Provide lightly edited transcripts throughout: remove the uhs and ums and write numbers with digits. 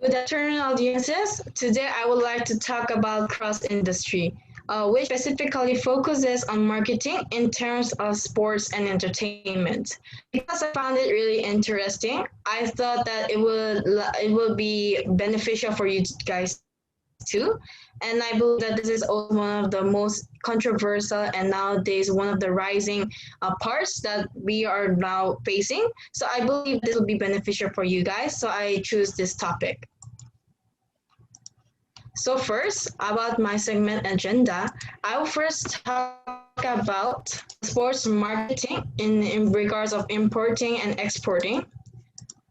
Good afternoon, audiences. Today, I would like to talk about cross-industry, which specifically focuses on marketing in terms of sports and entertainment. Because I found it really interesting, I thought that it would be beneficial for you guys too. And I believe that this is also one of the most controversial and nowadays one of the rising parts that we are now facing. So I believe this will be beneficial for you guys. So I choose this topic. So first, about my segment agenda, I will first talk about sports marketing in regards of importing and exporting,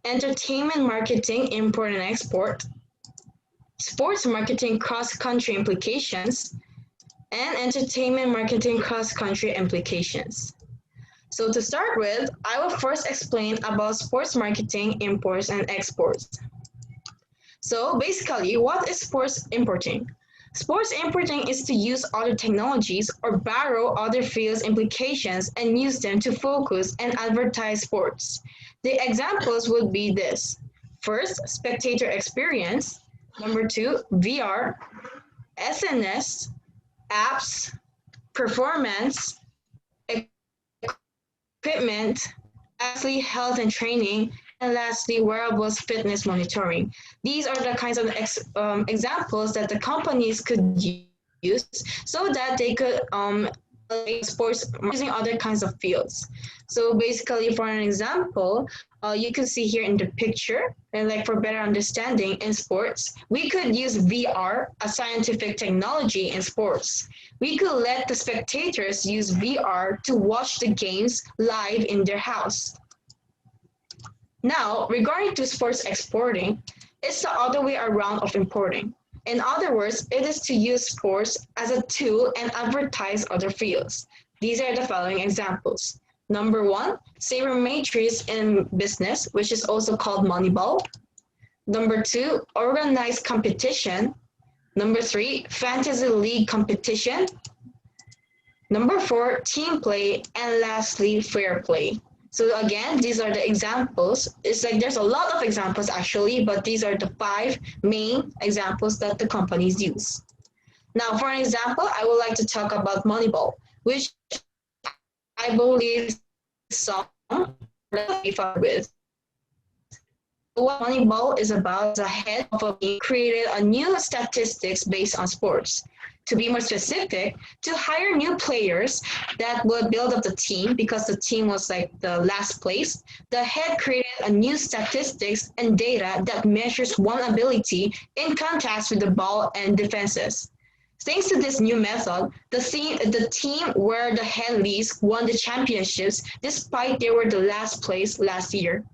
entertainment marketing, import and export, sports marketing cross-country implications, and entertainment marketing cross-country implications. So to start with, I will first explain about sports marketing, imports, and exports. So basically, what is sports importing? Sports importing is to use other technologies or borrow other fields' implications and use them to focus and advertise sports. The examples would be this. First, spectator experience. Number two, VR, SNS, apps, performance, equipment, lastly, health and training, and lastly, wearables fitness monitoring. These are the kinds of examples that the companies could use so that they could sports using other kinds of fields. So basically, for an example, you can see here in the picture, and like for better understanding in sports, we could use VR, a scientific technology in sports. We could let the spectators use VR to watch the games live in their house. Now, regarding to sports exporting, it's the other way around of importing. In other words, it is to use sports as a tool and advertise other fields. These are the following examples. Number one, sabermetrics in business, which is also called Moneyball. Number two, organized competition. Number three, fantasy league competition. Number four, team play. And lastly, fair play. So again, these are the examples. It's like there's a lot of examples actually, but these are the 5 main examples that the companies use. Now, for an example, I would like to talk about Moneyball, which I believe some are familiar with. What Moneyball is about is a head of a team created a new statistics based on sports. To be more specific, to hire new players that would build up the team because the team was like the last place. The head created a new statistics and data that measures one ability in contact with the ball and defenses. Thanks to this new method, the team where the head leads won the championships despite they were the last place last year.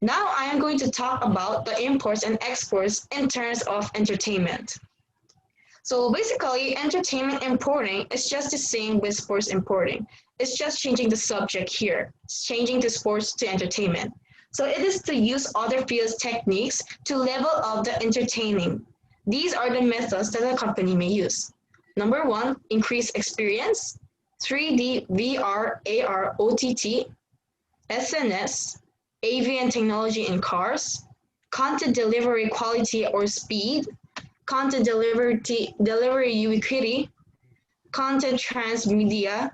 Now I am going to talk about the imports and exports in terms of entertainment. So basically, entertainment importing is just the same with sports importing. It's just changing the subject here. It's changing the sports to entertainment. So it is to use other fields techniques to level up the entertaining. These are the methods that a company may use. Number one, increase experience, 3D, VR, AR, OTT, SNS, AV and technology in cars, content delivery quality or speed, content delivery ubiquity, content transmedia,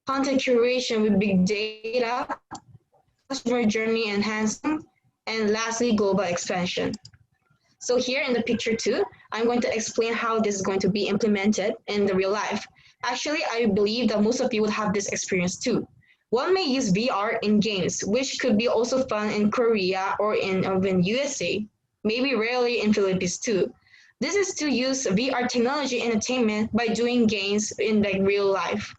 content curation with big data, customer journey enhancement, and lastly, global expansion. So here in the picture 2, I'm going to explain how this is going to be implemented in the real life. Actually, I believe that most of you would have this experience too. One may use VR in games, which could be also found in Korea or in USA, maybe rarely in Philippines too. This is to use VR technology entertainment by doing games in like real life.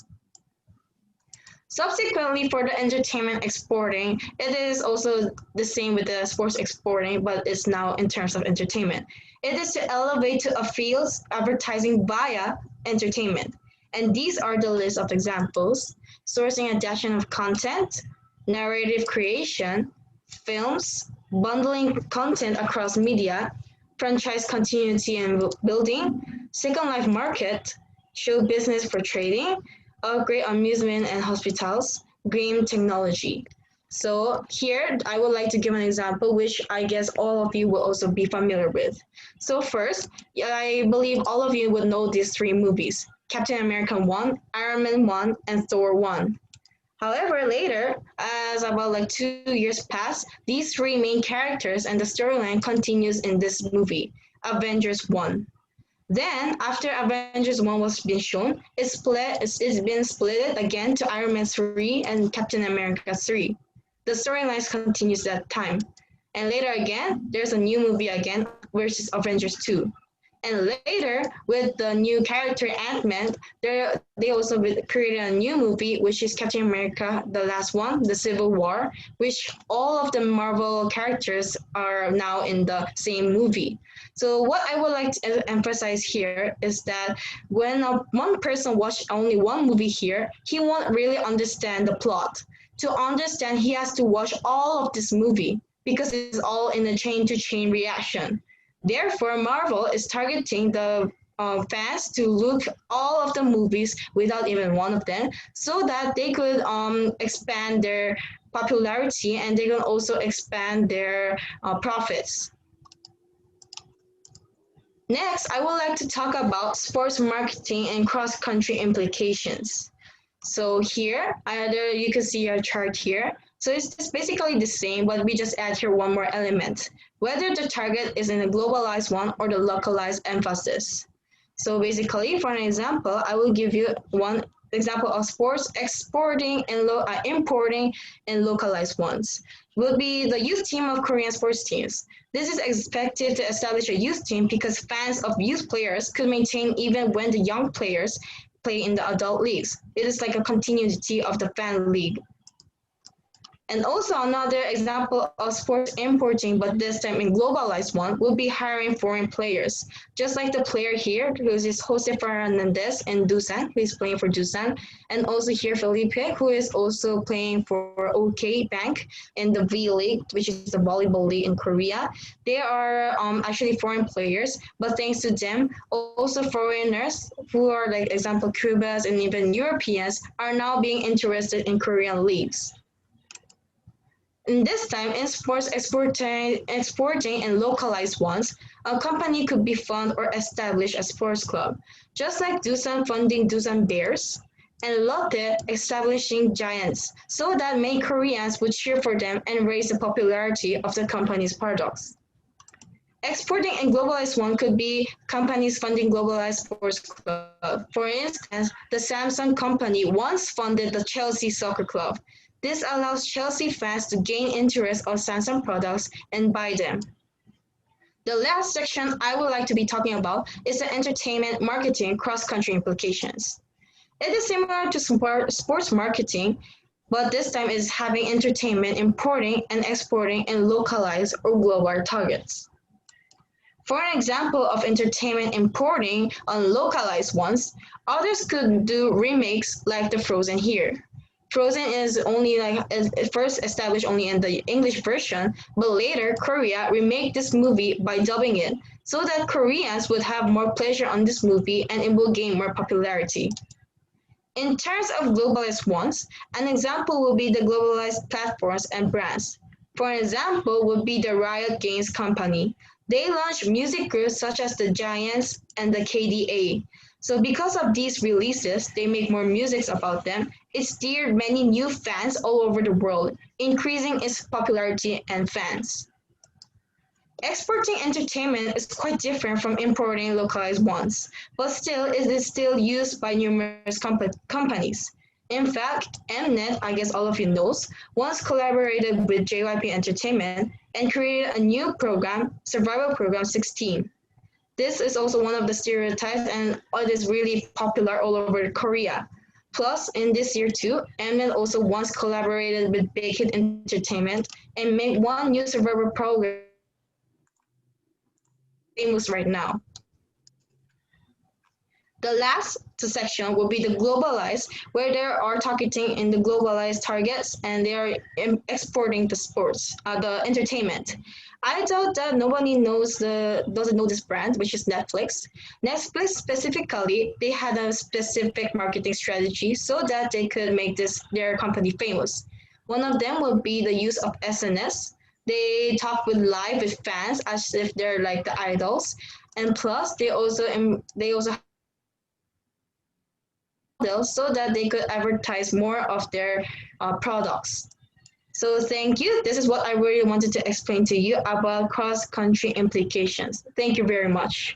Subsequently, for the entertainment exporting, it is also the same with the sports exporting, but it's now in terms of entertainment. It is to elevate to a field's advertising via entertainment. And these are the list of examples: sourcing adaptation of content, narrative creation, films, bundling content across media, franchise continuity and building, Second Life market, show business for trading, upgrade amusement and hospitals, game technology. So here, I would like to give an example, which I guess all of you will also be familiar with. So first, I believe all of you would know these three movies: Captain America 1, Iron Man 1, and Thor 1. However, later, as about like 2 years pass, these three main characters and the storyline continues in this movie, Avengers 1. Then, after Avengers 1 was been shown, it's been split again to Iron Man 3 and Captain America 3. The storylines continues that time. And later again, there's a new movie again, which is Avengers 2. And later, with the new character Ant-Man, they also created a new movie, which is Captain America, the last one, the Civil War, which all of the Marvel characters are now in the same movie. So what I would like to emphasize here is that when one person watch only one movie here, he won't really understand the plot. To understand, he has to watch all of this movie because it's all in a chain-to-chain reaction. Therefore, Marvel is targeting the fans to look all of the movies without even one of them, so that they could expand their popularity and they can also expand their profits. Next, I would like to talk about sports marketing and cross-country implications. So here, you can see a chart here. So it's just basically the same, but we just add here one more element, whether the target is in a globalized one or the localized emphasis. So basically, for an example, I will give you one example of sports exporting and importing and localized ones. Will be the youth team of Korean sports teams. This is expected to establish a youth team because fans of youth players could maintain even when the young players play in the adult leagues. It is like a continuity of the fan league. And also another example of sports importing, but this time in globalized one, will be hiring foreign players. Just like the player here, who is Jose Fernandez in Dusan, who is playing for Dusan, and also here Felipe, who is also playing for OK Bank in the V League, which is the volleyball league in Korea. They are actually foreign players, but thanks to them, also foreigners who are like example Cubans and even Europeans are now being interested in Korean leagues. And this time, in sports exporting and localized ones, a company could be fund or establish a sports club, just like Dusan funding Dusan Bears and Lotte establishing Giants, so that many Koreans would cheer for them and raise the popularity of the company's products. Exporting and globalized one could be companies funding globalized sports club. For instance, the Samsung company once funded the Chelsea Soccer Club. This allows Chelsea fans to gain interest of Samsung products and buy them. The last section I would like to be talking about is the entertainment marketing cross-country implications. It is similar to sports marketing, but this time is having entertainment importing and exporting in localized or global targets. For an example of entertainment importing on localized ones, others could do remakes like the Frozen here. Frozen is only first established only in the English version, but later Korea remade this movie by dubbing it, so that Koreans would have more pleasure on this movie and it will gain more popularity. In terms of globalized ones, an example will be the globalized platforms and brands. For an example would be the Riot Games company. They launched music groups such as the Giants and the KDA. So because of these releases, they make more music about them. It steered many new fans all over the world, increasing its popularity and fans. Exporting entertainment is quite different from importing localized ones, but still it is still used by numerous companies. In fact, Mnet, I guess all of you knows, once collaborated with JYP Entertainment and created a new program, Survival Program 16. This is also one of the stereotypes and it is really popular all over Korea. Plus, in this year too, Mnet also once collaborated with Big Hit Entertainment and made one new survivor program famous right now. The last section will be the globalized, where they are targeting in the globalized targets and they are exporting the sports, the entertainment. I doubt that nobody doesn't know this brand, which is Netflix. Netflix specifically, they had a specific marketing strategy so that they could make their company famous. One of them will be the use of SNS. They talk live with fans as if they're like the idols, and plus they also so that they could advertise more of their products. So thank you. This is what I really wanted to explain to you about cross-country implications. Thank you very much.